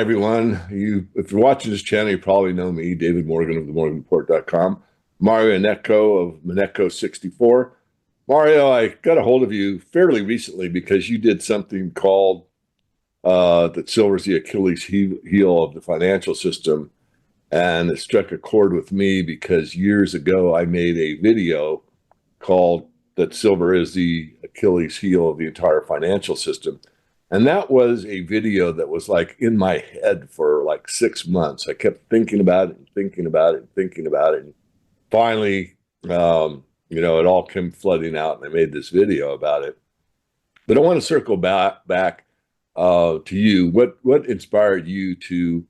everyone. If you're watching this channel, you probably know me, David Morgan of the morganreport.com, Mario Aneco of Maneco64. Mario, I got a hold of you fairly recently because you did something called that silver's the Achilles heel of the financial system. And it struck a chord with me because years ago I made a video called that silver is the Achilles heel of the entire financial system. And that was a video that was like in my head for like 6 months. I kept thinking about it and thinking about it and thinking about it. And finally, it all came flooding out and I made this video about it. But I want to circle back to you. What inspired you to,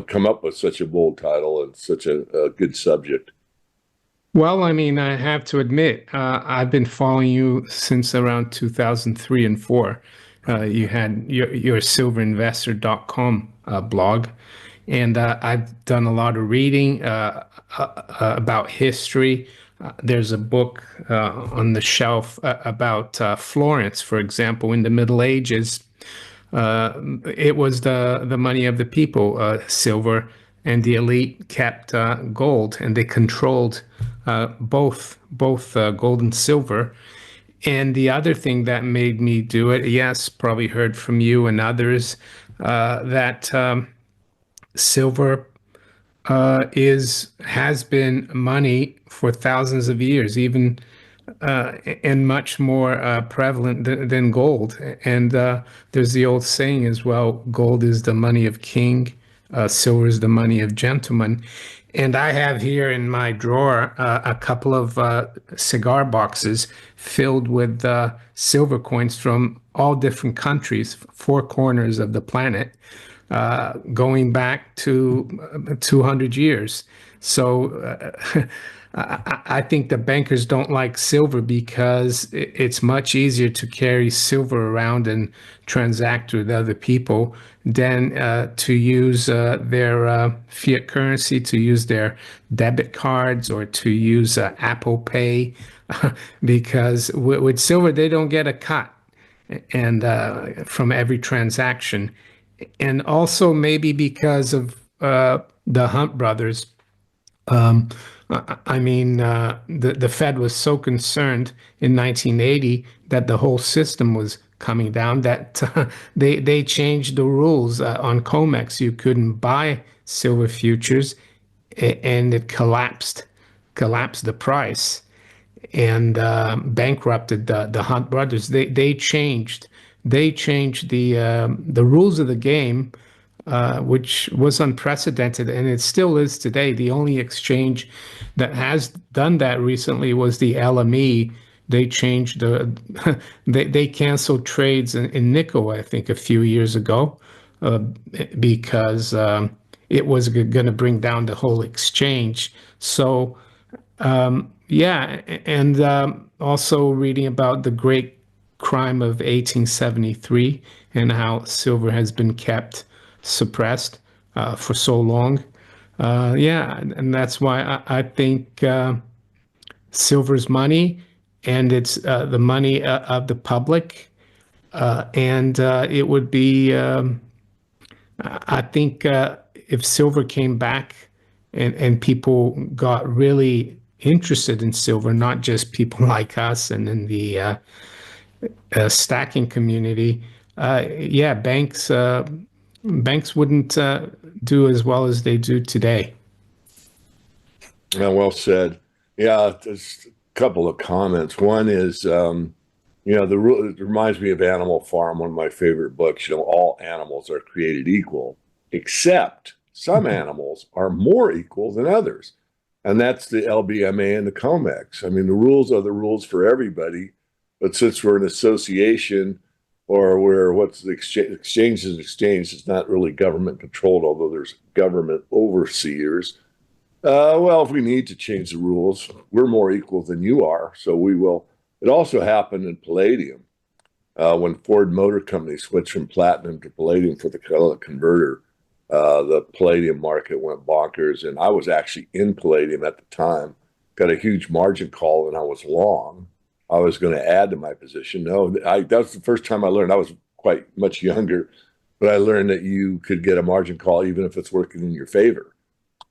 come up with such a bold title and such a good subject? Well, I mean, I have to admit, I've been following you since around 2003 and 4. You had your silverinvestor.com blog, and I've done a lot of reading about history. There's a book on the shelf about Florence, for example, in the Middle Ages. It was the money of the people, silver, and the elite kept gold, and they controlled both gold and silver. And the other thing that made me do it, yes, probably heard from you and others, that silver is has been money for thousands of years, even and much more prevalent than gold. And there's the old saying as well: gold is the money of king, silver is the money of gentlemen. And I have here in my drawer a couple of cigar boxes filled with silver coins from all different countries, four corners of the planet, going back to 200 years. So I think the bankers don't like silver because it's much easier to carry silver around and transact with other people than to use their fiat currency, to use their debit cards, or to use Apple Pay, because with silver they don't get a cut and from every transaction. And also maybe because of the Hunt brothers. um, I mean, the Fed was so concerned in 1980 that the whole system was coming down that they changed the rules on COMEX. You couldn't buy silver futures, and it collapsed the price and bankrupted the Hunt brothers. They changed the rules of the game, which was unprecedented, and it still is today. The only exchange that has done that recently was the LME. They changed they canceled trades in nickel, I think, a few years ago, uh, because it was going to bring down the whole exchange. So yeah, and also reading about the great crime of 1873 and how silver has been kept suppressed for so long. Yeah, and that's why I think silver's money, and it's the money of the public. And it would be, I think, if silver came back and people got really interested in silver, not just people like us and in the stacking community, yeah, banks wouldn't do as well as they do today. Well said. Yeah, just a couple of comments. One is, the rule. It reminds me of Animal Farm, one of my favorite books. All animals are created equal, except some animals are more equal than others, and that's the LBMA and the COMEX. I mean, the rules are the rules for everybody, but since we're an association, or where what's the exchange is exchange, it's not really government controlled, although there's government overseers. Well, if we need to change the rules, we're more equal than you are, so we will. It also happened in palladium when Ford Motor Company switched from platinum to palladium for the color converter. The palladium market went bonkers, and I was actually in palladium at the time. Got a huge margin call, and I was long. I was going to add to my position. No, that was the first time I learned. I was quite much younger. but I learned that you could get a margin call even if it's working in your favor.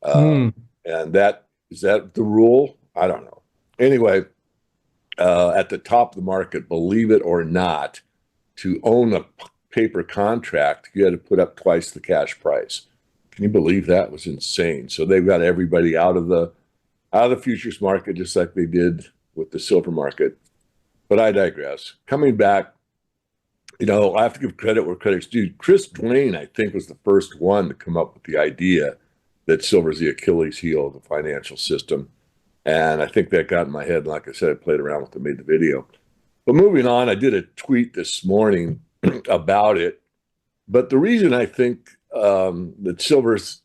Uh, Hmm. and that is that the rule? I don't know. Anyway, at the top of the market, believe it or not, to own a paper contract, you had to put up twice the cash price. Can you believe that? It was insane. So they've got everybody out of the futures market, just like they did with the silver market. But I digress. Coming back, I have to give credit where credit's due. Chris Duane, I think, was the first one to come up with the idea that silver is the Achilles heel of the financial system. And I think that got in my head. And like I said, I played around with it, made the video. But moving on, I did a tweet this morning about it. But the reason I think that silver is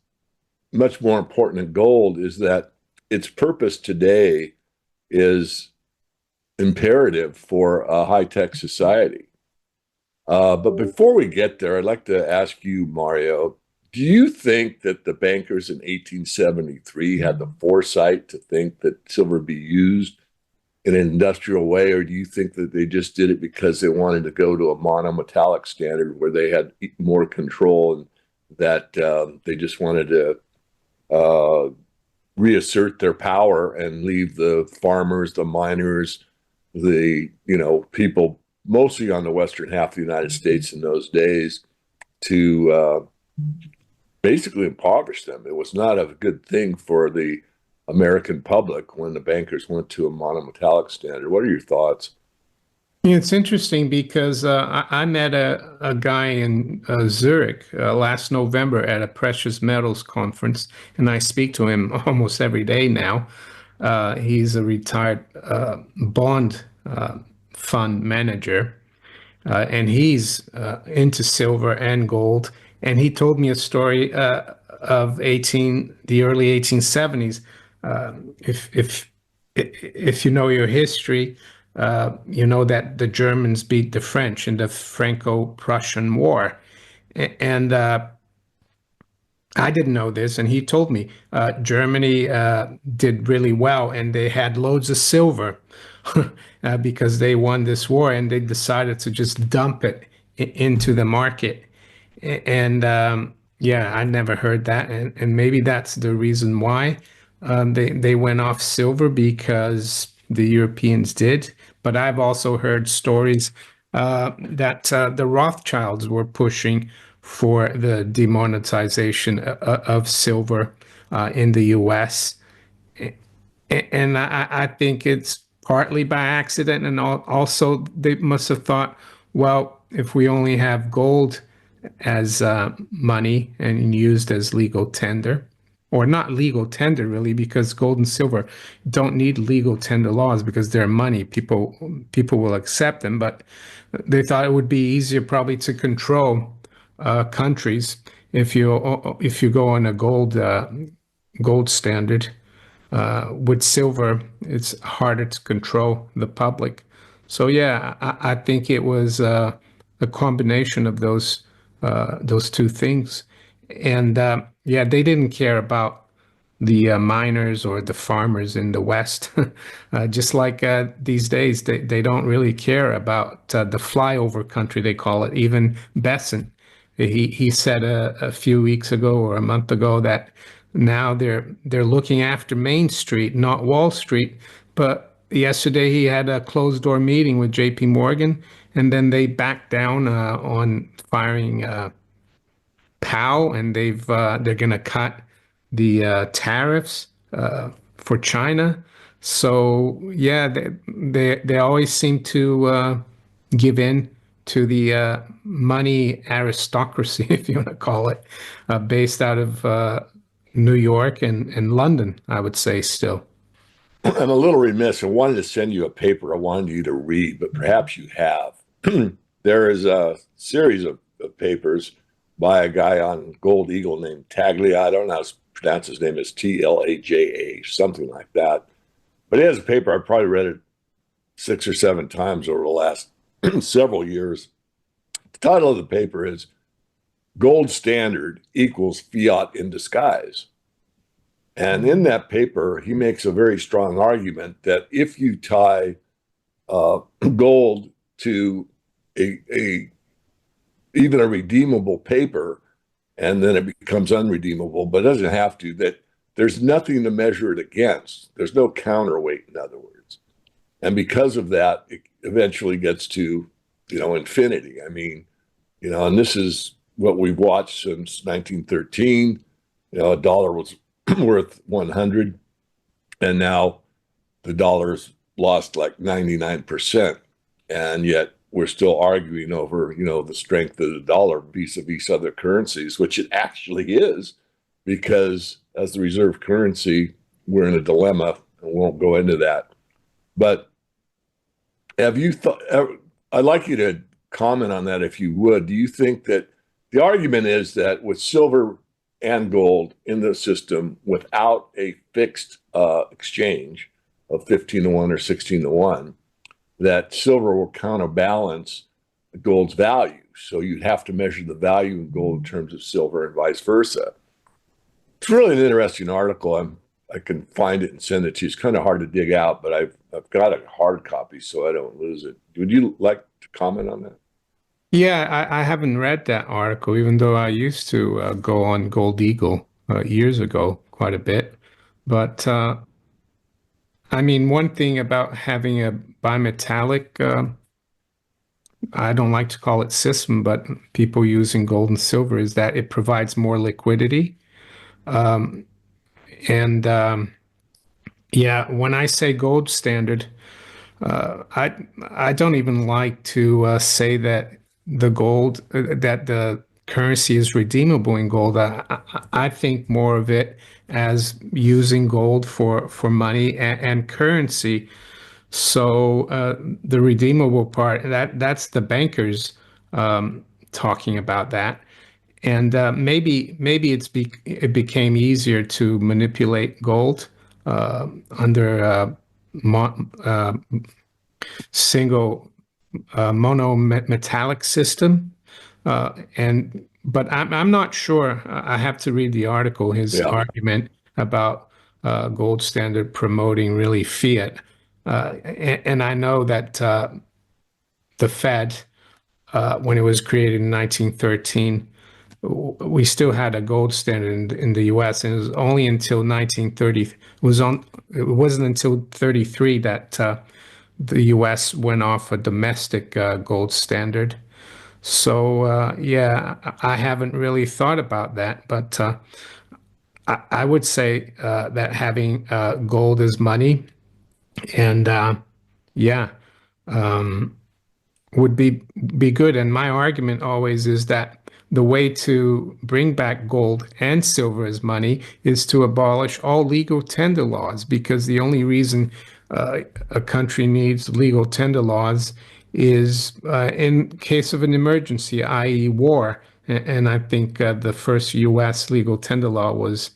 much more important than gold is that its purpose today is imperative for a high-tech society. But before we get there, I'd like to ask you, Mario, do you think that the bankers in 1873 had the foresight to think that silver would be used in an industrial way, or do you think that they just did it because they wanted to go to a monometallic standard where they had more control and that they just wanted to reassert their power and leave the farmers, the miners, the people mostly on the western half of the United States in those days to basically impoverish them? It was not a good thing for the American public when the bankers went to a monometallic standard. What are your thoughts? It's interesting because I met a guy in Zurich last November at a precious metals conference, and I speak to him almost every day now. He's a retired bond fund manager, and he's into silver and gold. And he told me a story of the early 1870s. If you know your history, you know that the Germans beat the French in the Franco-Prussian War, and I didn't know this, and he told me Germany did really well, and they had loads of silver because they won this war, and they decided to just dump it into the market. And yeah, I never heard that, and maybe that's the reason why they went off silver because the Europeans did. But I've also heard stories that the Rothschilds were pushing for the demonetization of silver in the U.S. And I think it's partly by accident, and also they must have thought, well, if we only have gold as money and used as legal tender, or not legal tender really, because gold and silver don't need legal tender laws because they're money. People will accept them, but they thought it would be easier probably to control countries if you go on a gold standard. With silver, it's harder to control the public. So yeah, I think it was a combination of those two things. And yeah, they didn't care about the miners or the farmers in the West. Just like these days, they don't really care about the flyover country, they call it. Even Besson, he said a few weeks ago or a month ago that now they're looking after Main Street, not Wall Street. But yesterday he had a closed door meeting with J.P. Morgan, and then they backed down on firing Powell, and they're going to cut the tariffs for China. So yeah, they always seem to give in to the money aristocracy, if you want to call it, based out of New York and London, I would say still. I'm a little remiss. I wanted to send you a paper I wanted you to read, but perhaps you have. There is a series of papers by a guy on Gold Eagle named Taglia. I don't know how to pronounce his name. Is Tlaja, something like that. But he has a paper. I've probably read it 6 or 7 times over the last several years. The title of the paper is Gold Standard Equals Fiat in Disguise. And in that paper, he makes a very strong argument that if you tie gold to a even a redeemable paper, and then it becomes unredeemable, but it doesn't have to. That there's nothing to measure it against. There's no counterweight, in other words. And because of that, it eventually gets to, infinity. I mean, and this is what we've watched since 1913. A dollar was worth 100, and now the dollar's lost like 99%. And yet we're still arguing over, the strength of the dollar vis-a-vis other currencies, which it actually is, because as the reserve currency, we're in a dilemma, and we won't go into that. But have you thought, I'd like you to comment on that if you would. Do you think that the argument is that with silver and gold in the system without a fixed exchange of 15 to 1 or 16 to 1, that silver will counterbalance gold's value? So you'd have to measure the value in gold in terms of silver and vice versa. It's really an interesting article. I can find it and send it to you. It's kind of hard to dig out, but I've got a hard copy so I don't lose it. Would you like to comment on that? Yeah, I haven't read that article, even though I used to go on Gold Eagle years ago quite a bit. But I mean, one thing about having a bimetallic, I don't like to call it system, but people using gold and silver, is that it provides more liquidity. Um, and Yeah, when I say gold standard, I don't even like to say that that the currency is redeemable in gold. I think more of it as using gold for money and currency. So the redeemable part, that's the bankers talking about that. And maybe it became easier to manipulate gold under mo single monometallic system. And but I'm not sure. I have to read the article. His Yeah. argument about gold standard promoting really fiat, and I know that the Fed, when it was created in 1913, we still had a gold standard in the U.S. and it was only until 1930 it wasn't until 33 that the U.S. went off a domestic gold standard. So yeah, I haven't really thought about that, but I would say that having gold as money and yeah, um, would be good. And my argument always is that the way to bring back gold and silver as money is to abolish all legal tender laws, because the only reason a country needs legal tender laws is in case of an emergency, i.e., war. And I think the first U.S. legal tender law was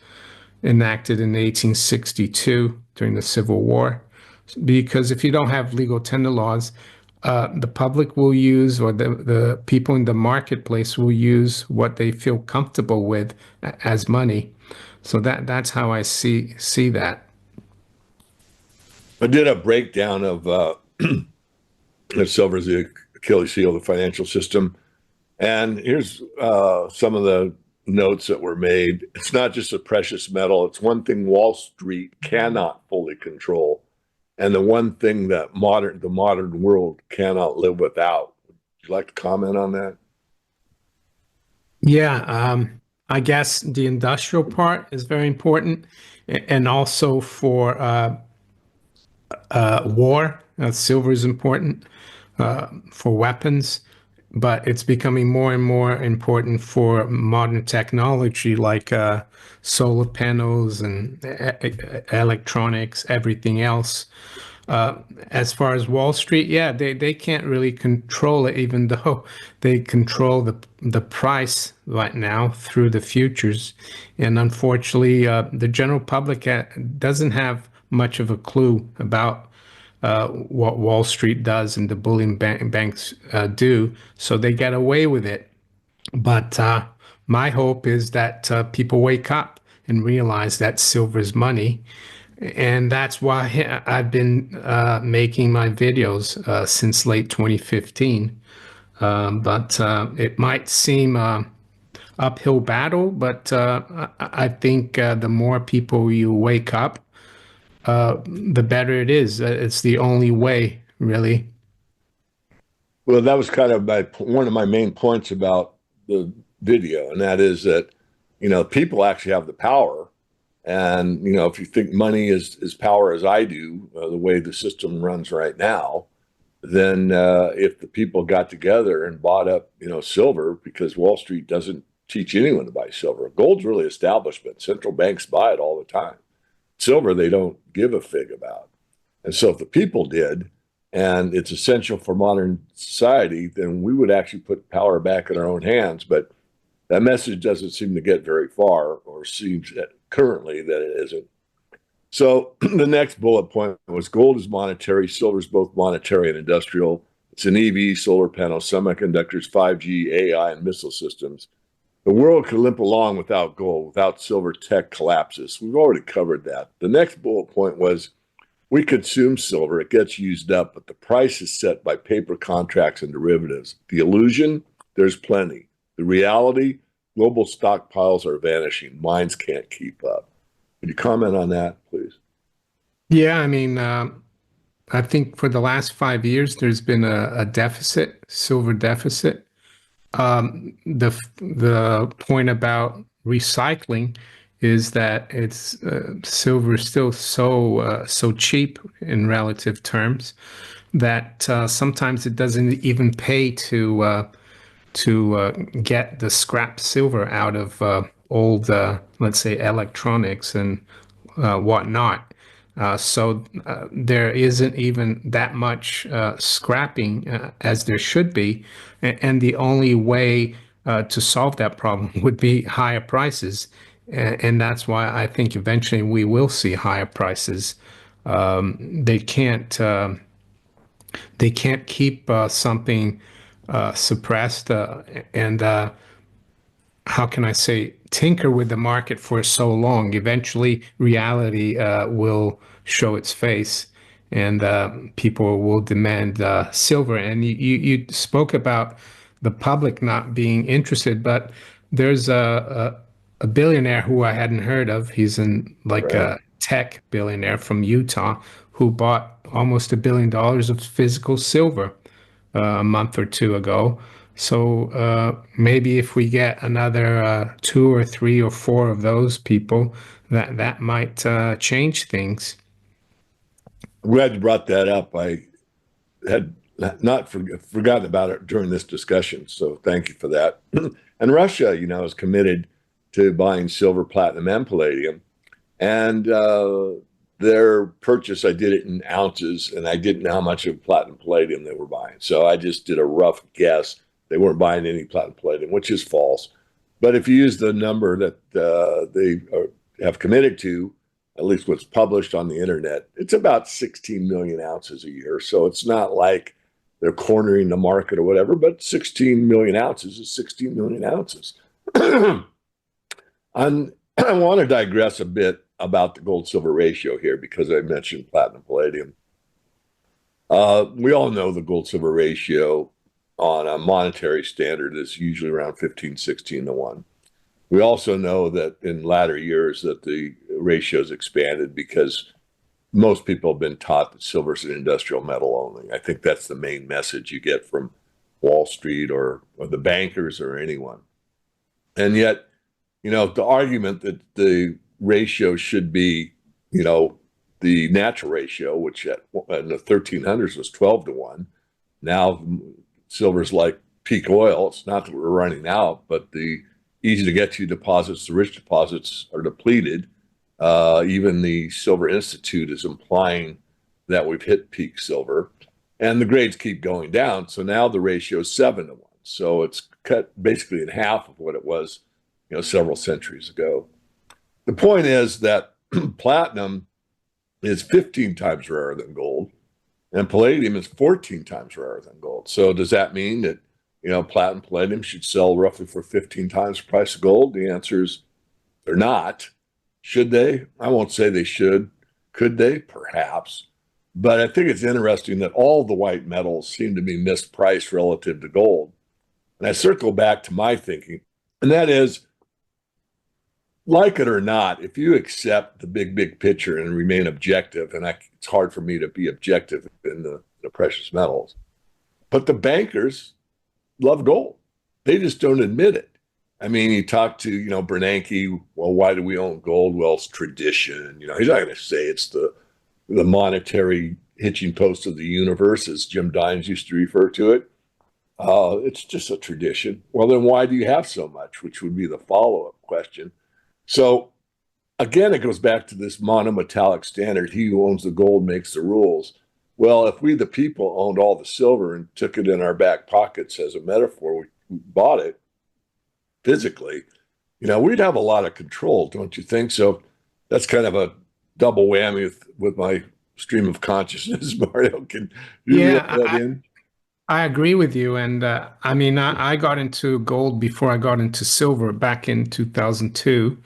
enacted in 1862 during the Civil War. Because if you don't have legal tender laws, the public will use, or the people in the marketplace will use what they feel comfortable with as money. So that's how I see that. I did a breakdown of silver as the Achilles heel of the financial system. And here's some of the notes that were made. It's not just a precious metal. It's one thing Wall Street cannot fully control, and the one thing that the modern world cannot live without. Would you like to comment on that? Yeah, I guess the industrial part is very important, and also for war, silver is important for weapons, but it's becoming more and more important for modern technology like solar panels and electronics, everything else. As far as Wall Street, yeah, they can't really control it, even though they control the price right now through the futures. And unfortunately, the general public doesn't have much of a clue about what Wall Street does and the bullion banks do, so they get away with it. But my hope is that people wake up and realize that silver is money, and that's why I've been making my videos since late 2015. But it might seem uphill battle, but I think the more people you wake up, the better it is. It's the only way, really. Well, that was kind of one of my main points about the video, and that is that, people actually have the power. And, if you think money is power as I do, the way the system runs right now, then if the people got together and bought up, silver, because Wall Street doesn't teach anyone to buy silver. Gold's really establishment. Central banks buy it all the time. Silver, they don't give a fig about. And so if the people did, and it's essential for modern society, then we would actually put power back in our own hands. But that message doesn't seem to get very far, or seems currently that it isn't. So the next bullet point was gold is monetary, silver is both monetary and industrial. It's an EV, solar panels, semiconductors, 5G, AI, and missile systems. The world could limp along without gold. Without silver, tech collapses. We've already covered that. The next bullet point was we consume silver. It gets used up, but the price is set by paper contracts and derivatives. The illusion, there's plenty. The reality, global stockpiles are vanishing. Mines can't keep up. Could you comment on that, please? Yeah, I mean, I think for the last 5 years, there's been a deficit, silver deficit. The point about recycling is that it's silver is still so cheap in relative terms that sometimes it doesn't even pay to get the scrap silver out of old, let's say, electronics and whatnot. So there isn't even that much scrapping as there should be, and the only way to solve that problem would be higher prices, and that's why I think eventually we will see higher prices. They can't keep something suppressed and how can I say, tinker with the market for so long. Eventually, reality will show its face, and people will demand silver. And you spoke about the public not being interested, but there's a billionaire who I hadn't heard of. He's in like Right. a tech billionaire from Utah who bought almost $1 billion of physical silver a month or two ago. So maybe if we get another two or three or four of those people, that might change things. I'm glad you brought that up. I had not forgotten about it during this discussion, so thank you for that. And Russia, is committed to buying silver, platinum, and palladium. And their purchase, I did it in ounces, and I didn't know how much of platinum palladium they were buying. So I just did a rough guess. They weren't buying any platinum palladium, which is false. But if you use the number that have committed to, at least what's published on the internet, it's about 16 million ounces a year. So it's not like they're cornering the market or whatever, but 16 million ounces is 16 million ounces. I want to digress a bit about the gold silver ratio here because I mentioned platinum palladium. We all know the gold silver ratio on a monetary standard is usually around 15, 16 to 1. We also know that in latter years that the ratio has expanded because most people have been taught that silver is an industrial metal only. I think that's the main message you get from Wall Street or the bankers or anyone. And yet, the argument that the ratio should be, the natural ratio, which in the 1300s was 12 to 1. Now silver's like peak oil. It's not that we're running out, but the easy to get to deposits, the rich deposits are depleted. Even the Silver Institute is implying that we've hit peak silver, and the grades keep going down. So now the ratio is 7 to 1. So it's cut basically in half of what it was, several centuries ago. The point is that platinum is 15 times rarer than gold, and palladium is 14 times rarer than gold. So does that mean that, platinum, palladium should sell roughly for 15 times the price of gold? The answer is they're not. Should they? I won't say they should. Could they? Perhaps. But I think it's interesting that all the white metals seem to be mispriced relative to gold. And I circle back to my thinking, and that is, like it or not, if you accept the big picture and remain objective, and it's hard for me to be objective in the precious metals, but the bankers love gold. They just don't admit it. I mean, you talk to, Bernanke, well, why do we own gold? Well, it's tradition. He's not going to say it's the monetary hitching post of the universe, as Jim Dimes used to refer to it. It's just a tradition. Well, then why do you have so much? Which would be the follow-up question. So again, it goes back to this monometallic standard. He who owns the gold makes the rules. Well, if we, the people, owned all the silver and took it in our back pockets as a metaphor, we bought it physically, we'd have a lot of control, don't you think? So that's kind of a double whammy with my stream of consciousness. Mario, can you reel Yeah, that in? I agree with you. And I mean, I got into gold before I got into silver back in 2002.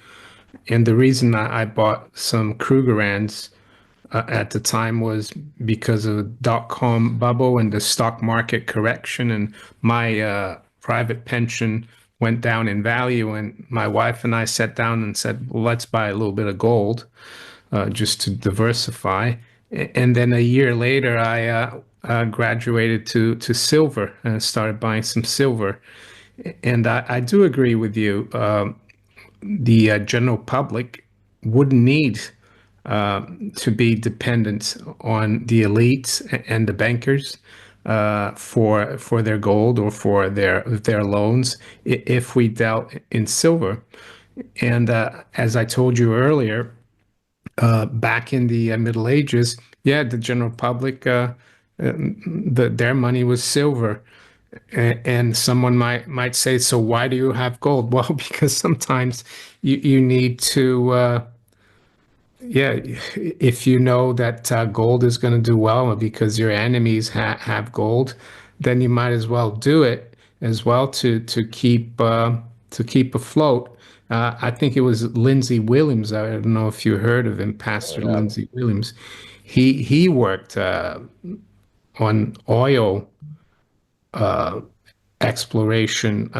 And the reason I bought some Krugerrands at the time was because of the dot-com bubble and the stock market correction. And my private pension went down in value. And my wife and I sat down and said, well, let's buy a little bit of gold just to diversify. And then a year later, I graduated to silver and started buying some silver. And I do agree with you. The general public wouldn't need to be dependent on the elites and the bankers for their gold or for their loans if we dealt in silver. And as I told you earlier, back in the Middle Ages, yeah, the general public, their money was silver. And someone might say, so why do you have gold? Well, because sometimes you need to, yeah, if you know that gold is going to do well because your enemies have gold, then you might as well do it as well to keep afloat. I think it was Lindsey Williams. I don't know if you heard of him, Pastor I haven't. Lindsey Williams. He worked on oil exploration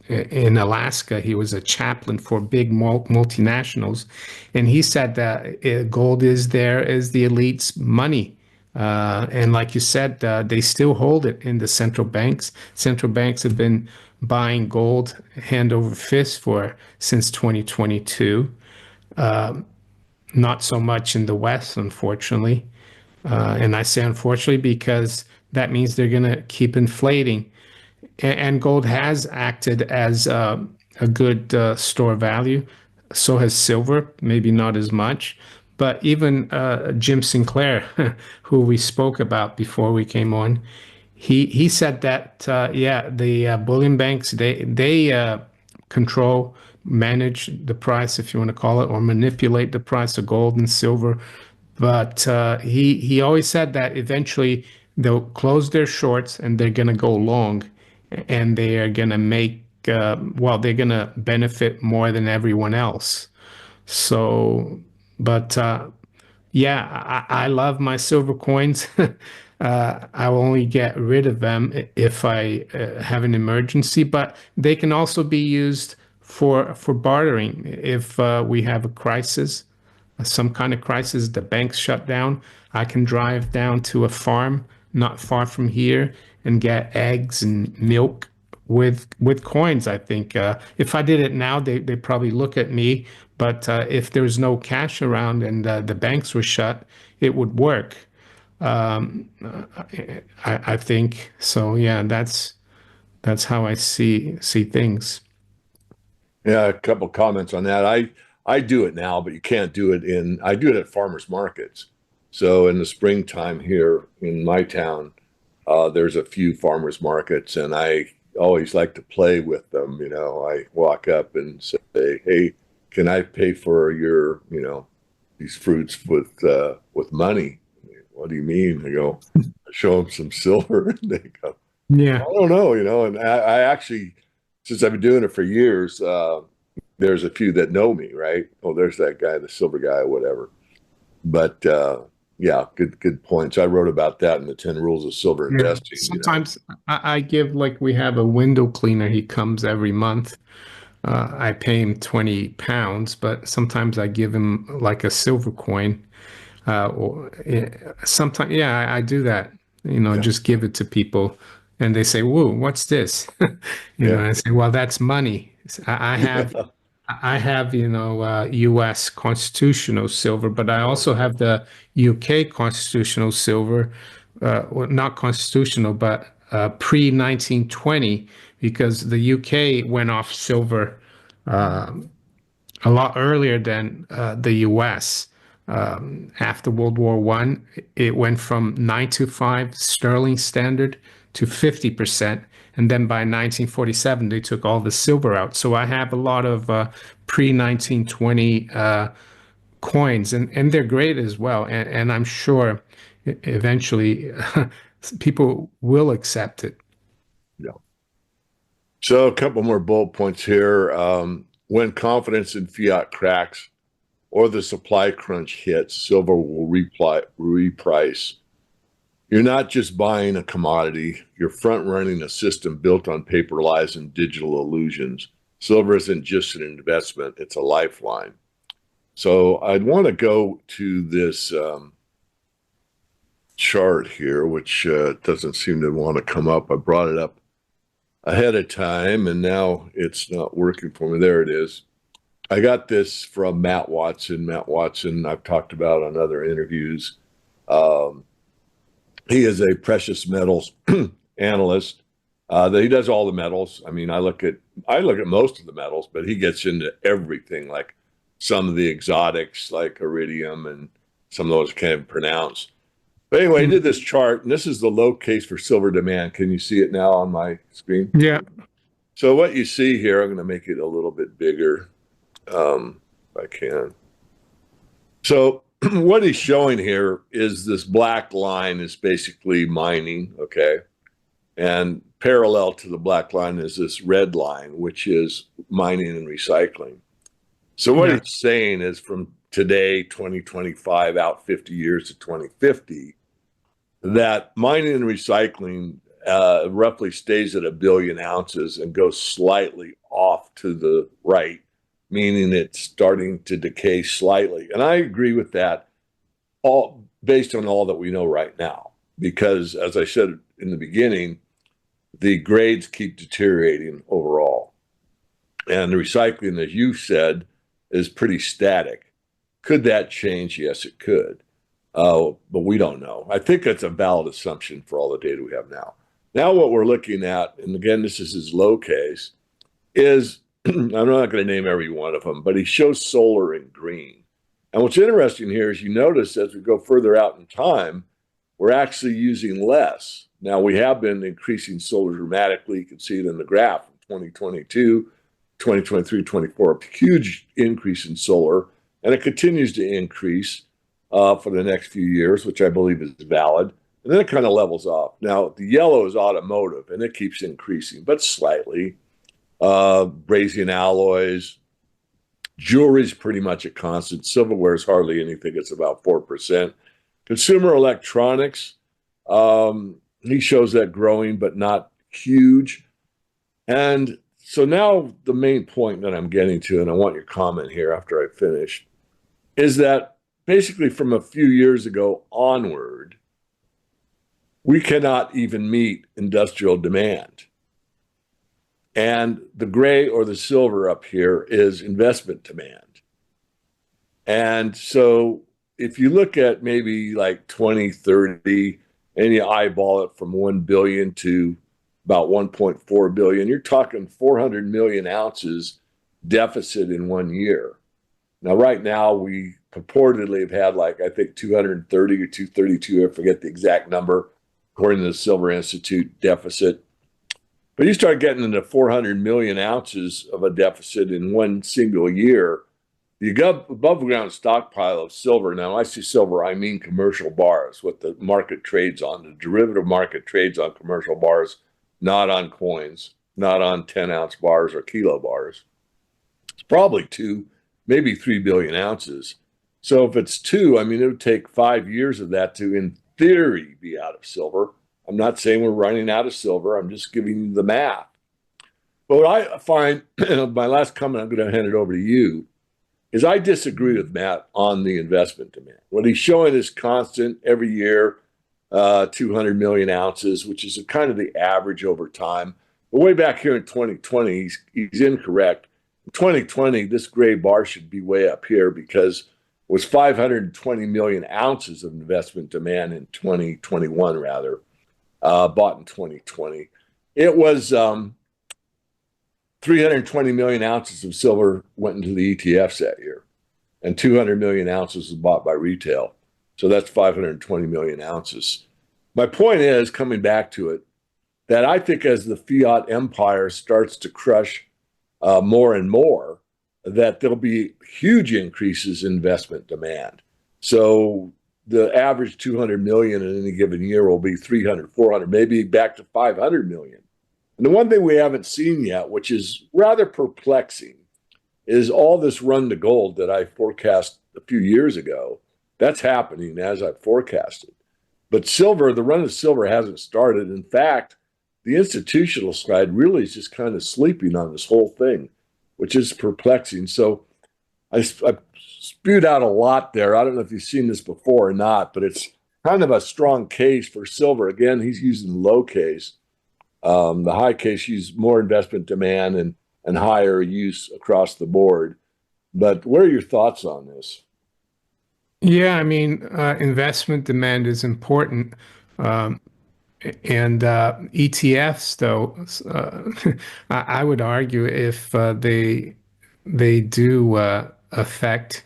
in Alaska. He was a chaplain for big multinationals, and he said that gold is there as the elite's money. And like you said, they still hold it in the central banks. Central banks have been buying gold hand over fist for since 2022. Not so much in the West, unfortunately. And I say unfortunately because that means they're going to keep inflating and gold has acted as a good store value. So has silver, maybe not as much. But even Jim Sinclair, who we spoke about before we came on, he said that yeah, the bullion banks they control, manage the price, if you want to call it, or manipulate the price of gold and silver. But he always said that eventually they'll close their shorts and they're going to go long, and they are going to make well, they're going to benefit more than everyone else. So, but yeah, I love my silver coins. I will only get rid of them if I have an emergency, but they can also be used for bartering if we have a crisis, some kind of crisis, the banks shut down. I can drive down to a farm not far from here and get eggs and milk with coins. I think if I did it now, they probably look at me. But if there's no cash around and the banks were shut, it would work. Um, I think so. Yeah, that's how I see things. Yeah, a couple comments on that. I do it now, but you can't do it I do it at farmers markets. So in the springtime here in my town, there's a few farmers markets, and I always like to play with them. I walk up and say, "Hey, can I pay for your, these fruits with money?" What do you mean? I go, I show them some silver, and they go, I Yeah. don't know, And I actually, since I've been doing it for years, there's a few that know me, right? Oh, there's that guy, the silver guy, whatever. But Yeah, good points. I wrote about that in the 10 Rules of Silver Yeah. Investing, you know. Sometimes I give, like, we have a window cleaner. He comes every month. I pay him 20 pounds, but sometimes I give him like a silver coin. Or sometimes, yeah, I do that. Yeah. Just give it to people, and they say, "Whoa, what's this?" Yeah. I say, "Well, that's money. I have, U.S. constitutional silver, but I also have the UK constitutional silver, well, not constitutional, but pre-1920, because the UK went off silver a lot earlier than the U.S. After World War One, it went from 925 sterling standard to 50%. And then by 1947, they took all the silver out. So I have a lot of pre-1920 coins, and they're great as well. And I'm sure eventually people will accept it. Yeah. So a couple more bullet points here. When confidence in fiat cracks or the supply crunch hits, silver will reprice. You're not just buying a commodity, you're front running a system built on paper lies and digital illusions. Silver isn't just an investment, it's a lifeline. So I'd want to go to this chart here, which doesn't seem to want to come up. I brought it up ahead of time and now it's not working for me. There it is. I got this from Matt Watson. Matt Watson, I've talked about on other interviews. Um, he is a precious metals analyst. That he does all the metals. I mean, I look at most of the metals, but he gets into everything, like some of the exotics, like iridium, and some of those can't pronounce. But anyway, he did this chart, and this is the low case for silver demand. Can you see it now on my screen? Yeah, So what you see here, I'm going to make it a little bit bigger, if I can. So what he's showing here is this black line is basically mining, okay? And parallel to the black line is this red line, which is mining and recycling. So what yeah, he's saying is from today, 2025, out 50 years to 2050, that mining and recycling roughly stays at 1 billion ounces and goes slightly off to the right, meaning it's starting to decay slightly. And I agree with that, all based on all that we know right now. Because as I said in the beginning, the grades keep deteriorating overall. And the recycling, as you said, is pretty static. Could that change? Yes, it could. But we don't know. I think that's a valid assumption for all the data we have now. Now, what we're looking at, and again, this is his low case, is I'm not going to name every one of them, but he shows solar in green. And what's interesting here is you notice as we go further out in time, we're actually using less. Now, we have been increasing solar dramatically. You can see it in the graph from 2022, 2023, 24, a huge increase in solar, and it continues to increase for the next few years, which I believe is valid. And then it kind of levels off. Now, the yellow is automotive, and it keeps increasing, but slightly. Brazing alloys, jewelry is pretty much a constant. Silverware is hardly anything. It's about 4%. Consumer electronics, he shows that growing, but not huge. And so now the main point that I'm getting to, and I want your comment here after I finish, is that basically from a few years ago onward, we cannot even meet industrial demand. And the gray or the silver up here is investment demand. And so if you look at maybe like 2030 and you eyeball it from 1 billion to about 1.4 billion, you're talking 400 million ounces deficit in 1 year. Now, right now, we purportedly have had like, I think 230 or 232, I forget the exact number, according to the Silver Institute deficit. But you start getting into 400 million ounces of a deficit in one single year, you got above ground stockpile of silver. Now, when I see silver, I mean commercial bars, what the market trades on. The derivative market trades on commercial bars, not on coins, not on 10-ounce bars or kilo bars. It's probably 2, maybe 3 billion ounces. So if it's two, I mean, it would take 5 years of that to, in theory, be out of silver. I'm not saying we're running out of silver. I'm just giving you the math. But what I find, my last comment, I'm going to hand it over to you, is I disagree with Matt on the investment demand. What he's showing is constant every year, 200 million ounces, which is kind of the average over time. But way back here in 2020, he's incorrect. In 2020, this gray bar should be way up here because it was 520 million ounces of investment demand in 2021, rather, bought in 2020. It was 320 million ounces of silver went into the ETFs that year, and 200 million ounces was bought by retail. So that's 520 million ounces. My point is, coming back to it, that I think as the fiat empire starts to crush more and more, that there'll be huge increases in investment demand. So the average 200 million in any given year will be 300, 400, maybe back to 500 million. And the one thing we haven't seen yet, which is rather perplexing, is all this run to gold that I forecast a few years ago. That's happening as I forecasted. But silver, the run of silver hasn't started. In fact, the institutional side really is just kind of sleeping on this whole thing, which is perplexing. So I spewed out a lot there. I don't know if you've seen this before or not, but it's kind of a strong case for silver. Again, he's using low case. The high case used more investment demand and higher use across the board. But what are your thoughts on this? Yeah, I mean, investment demand is important. Um, and ETFs, though, I would argue if they do affect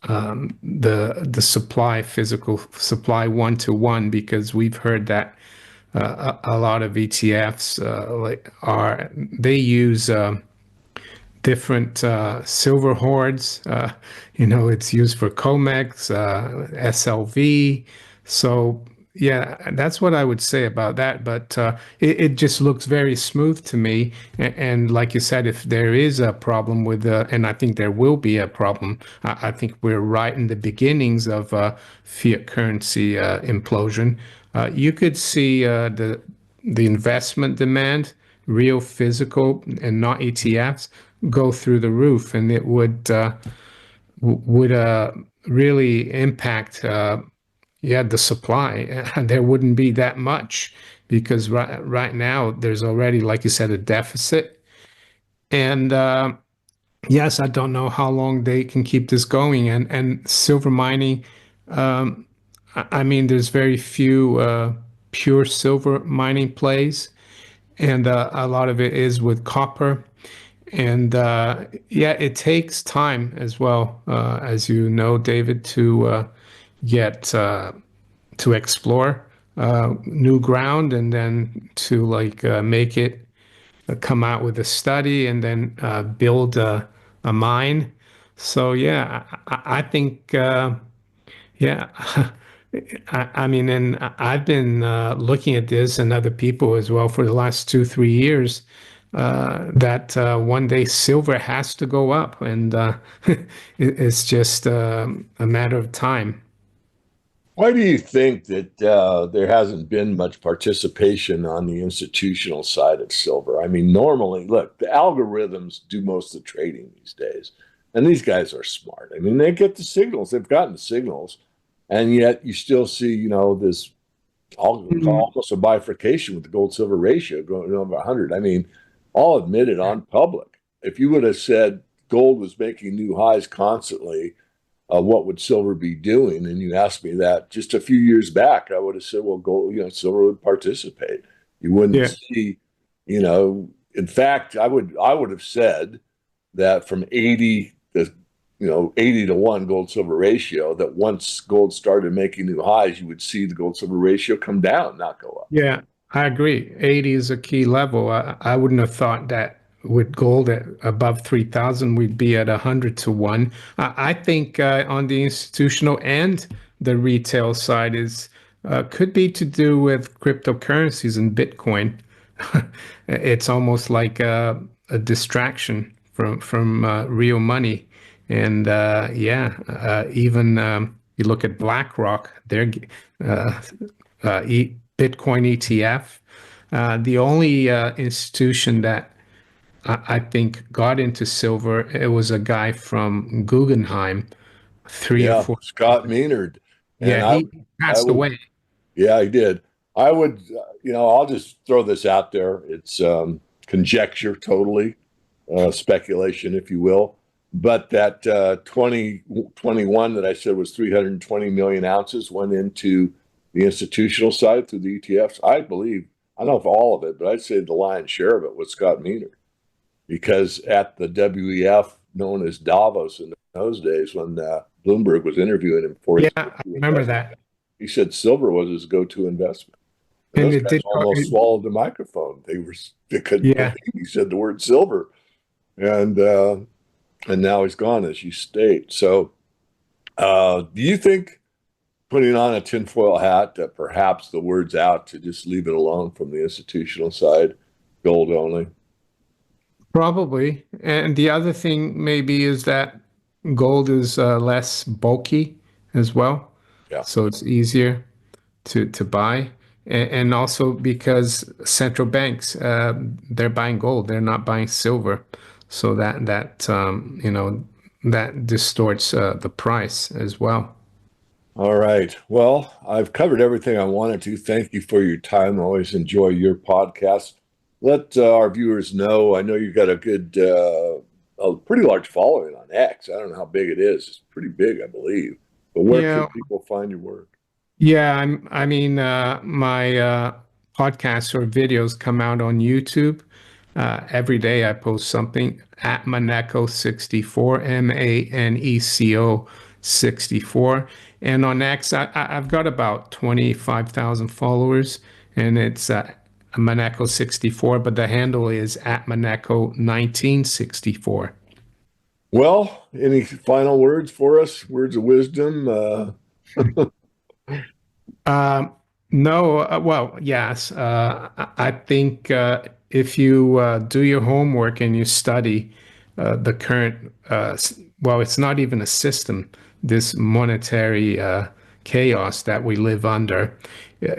the supply, physical supply one to one, because we've heard that a lot of ETFs like are they use different silver hoards. It's used for COMEX, SLV. So yeah, that's what I would say about that. But it just looks very smooth to me. And like you said, if there is a problem with, and I think there will be a problem, I think we're right in the beginnings of fiat currency implosion. You could see the investment demand, real physical and not ETFs, go through the roof, and it would really impact the supply. There wouldn't be that much because right now there's already, like you said, a deficit. And yes, I don't know how long they can keep this going. And silver mining, I mean, there's very few pure silver mining plays, and a lot of it is with copper. And yeah, it takes time as well, as you know, David, to get to explore new ground and then to like make it come out with a study and then build a mine. So yeah, I think yeah. I mean, and I've been looking at this and other people as well for the last 2, 3 years. That one day silver has to go up, and it's just a matter of time. Why do you think that there hasn't been much participation on the institutional side of silver? I mean, normally, look, the algorithms do most of the trading these days, and these guys are smart. I mean, they get the signals, they've gotten the signals, and yet you still see, this I'll call Mm. almost a bifurcation with the gold silver ratio going over 100. I mean, I'll admit it on public. If you would have said gold was making new highs constantly, what would silver be doing? And you asked me that just a few years back, I would have said, well, gold, silver would participate. You wouldn't Yeah, see, in fact, I would have said that from 80 to 1 gold silver ratio, that once gold started making new highs, you would see the gold silver ratio come down, not go up. yeah, I agree. 80 is a key level. I wouldn't have thought that with gold at above 3,000, we'd be at 100 to 1. I think on the institutional and the retail side is could be to do with cryptocurrencies and Bitcoin. It's almost like a distraction from real money. And even you look at BlackRock, their Bitcoin ETF. The only institution that I think got into silver, it was a guy from Guggenheim 3 or 4 Scott Maynard. And Yeah, he I passed would, away. yeah, he did. I would, I'll just throw this out there. It's conjecture, totally, speculation, if you will. But that 2021 that I said was 320 million ounces went into the institutional side through the ETFs. I believe, I don't know if all of it, but I'd say the lion's share of it was Scott Maynard. Because at the WEF, known as Davos in those days, when Bloomberg was interviewing him for Yeah, his I go-to remember investment, that. he said silver was his go-to investment. And And those it guys did almost swallowed the microphone. They couldn't believe yeah. he said the word silver, and uh, and now he's gone, as you state. So, do you think, putting on a tinfoil hat, that perhaps the word's out to just leave it alone from the institutional side, gold only? Probably. And the other thing maybe is that gold is less bulky as well. Yeah. So it's easier to buy. And also because central banks, they're buying gold, they're not buying silver. So that distorts the price as well. All right. Well, I've covered everything I wanted to. Thank you for your time. I always enjoy your podcast. Let our viewers know. I know you've got a pretty large following on X. I don't know how big it is. It's pretty big, I believe. But where can Yeah, people find your work? yeah, my podcasts or videos come out on YouTube. Every day I post something at Maneco64, Maneco 64. And on X, I've got about 25,000 followers, and it's Maneco64, but the handle is at Maneco 1964. Well, any final words for us? Words of wisdom? Um, no, well, yes. I think if you do your homework and you study the current, well, it's not even a system, this monetary chaos that we live under,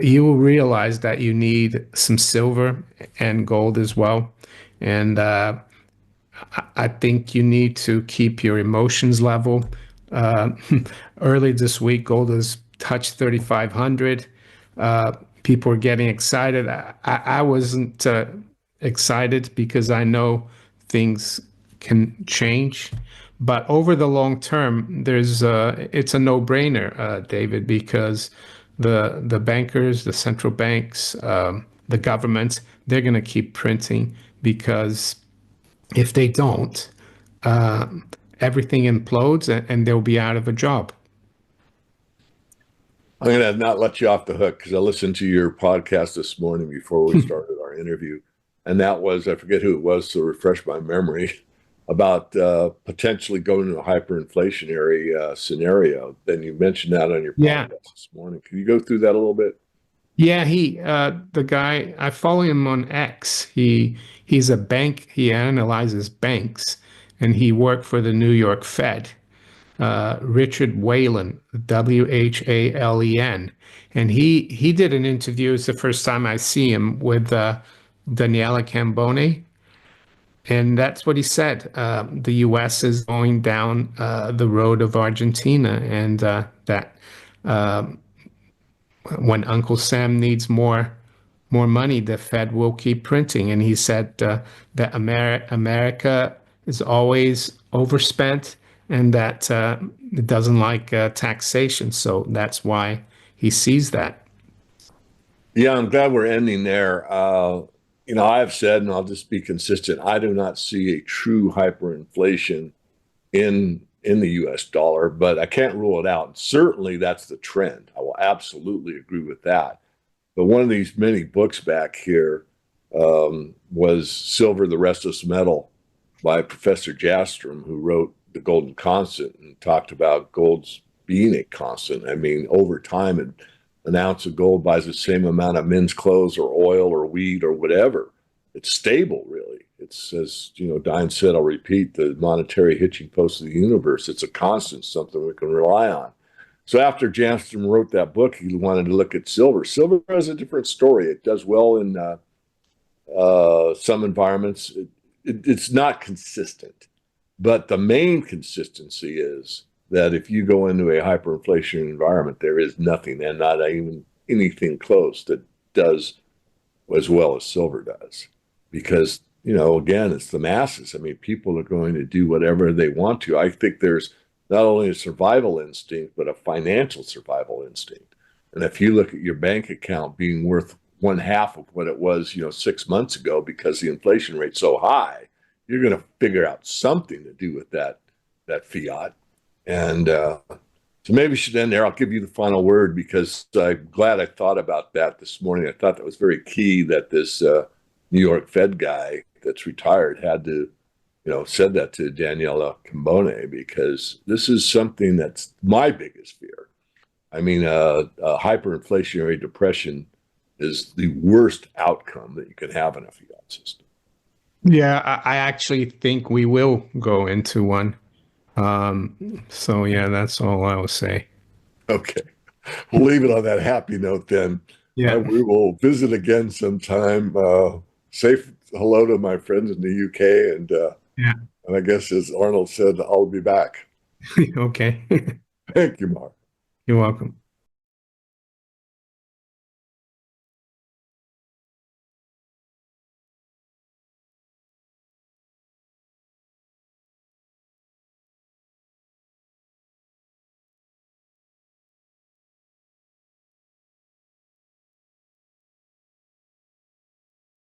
you will realize that you need some silver and gold as well. And I think you need to keep your emotions level. Uh, Early this week, gold has touched 3,500. People are getting excited. I wasn't excited because I know things can change. But over the long term, it's a no-brainer, David, because the bankers, the central banks, the government, they're going to keep printing because if they don't, uh, everything implodes and they'll be out of a job. I'm going to not let you off the hook because I listened to your podcast this morning before we started our interview. And that was, I forget who it was, to refresh my memory, about potentially going to a hyperinflationary scenario. Then you mentioned that on your Yeah. podcast this morning. Can you go through that a little bit? Yeah, the guy, I follow him on X. He's a bank, he analyzes banks, and he worked for the New York Fed. Richard Whalen, Whalen. And he did an interview. It's the first time I see him with Daniela Cambone. And that's what he said. The U.S. is going down the road of Argentina, and that when Uncle Sam needs more money, the Fed will keep printing. And he said that America is always overspent and that it doesn't like taxation. So that's why he sees that. Yeah, I'm glad we're ending there. I've said, and I'll just be consistent, I do not see a true hyperinflation in the US dollar, but I can't rule it out. Certainly that's the trend. I will absolutely agree with that. But one of these many books back here was Silver, the Restless Metal by Professor Jastrom, who wrote The Golden Constant and talked about gold's being a constant. I mean, over time, an ounce of gold buys the same amount of men's clothes or oil or weed or whatever. It's stable, really. It's, as Diane said, I'll repeat, the monetary hitching post of the universe. It's a constant, something we can rely on. So after Jansen wrote that book, he wanted to look at silver. Silver has a different story. It does well in some environments. It's not consistent, but the main consistency is that if you go into a hyperinflationary environment, there is nothing, and not even anything close, that does as well as silver does. Because, again, it's the masses. I mean, people are going to do whatever they want to. I think there's not only a survival instinct, but a financial survival instinct. And if you look at your bank account being worth one half of what it was, 6 months ago, because the inflation rate's so high, you're going to figure out something to do with that fiat. And so maybe we should end there. I'll give you the final word, because I'm glad I thought about that this morning. I thought that was very key, that this New York Fed guy that's retired had to, said that to Daniela Cambone, because this is something that's my biggest fear. I mean, hyperinflationary depression is the worst outcome that you can have in a fiat system. Yeah, I actually think we will go into one. So yeah, that's all I will say. Okay. We'll leave it on that happy note then. Yeah. We will visit again sometime. Safe hello to my friends in the UK. Yeah. And I guess, as Arnold said, I'll be back. Okay. Thank you, Mark. You're welcome.